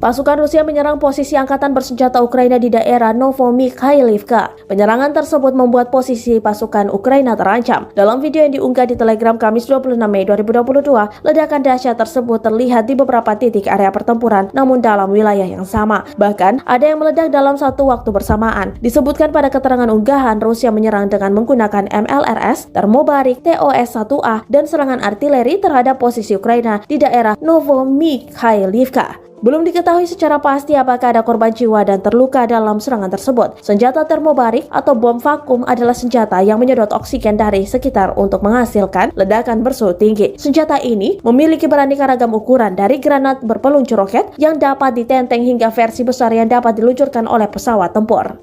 Pasukan Rusia menyerang posisi angkatan bersenjata Ukraina di daerah Novomikhailivka. Penyerangan tersebut membuat posisi pasukan Ukraina terancam. Dalam video yang diunggah di Telegram Kamis 26 Mei 2022, ledakan dahsyat tersebut terlihat di beberapa titik area pertempuran, namun dalam wilayah yang sama. Bahkan, ada yang meledak dalam satu waktu bersamaan. Disebutkan pada keterangan unggahan, Rusia menyerang dengan menggunakan MLRS, termobarik, TOS-1A, dan serangan artileri terhadap posisi Ukraina di daerah Novomikhailivka. Belum diketahui secara pasti apakah ada korban jiwa dan terluka dalam serangan tersebut. Senjata termobarik atau bom vakum adalah senjata yang menyedot oksigen dari sekitar untuk menghasilkan ledakan bersuhu tinggi. Senjata ini memiliki beraneka ragam ukuran, dari granat berpeluncur roket yang dapat ditenteng hingga versi besar yang dapat diluncurkan oleh pesawat tempur.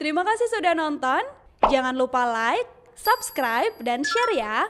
Terima kasih sudah nonton. Jangan lupa like, subscribe, dan share ya.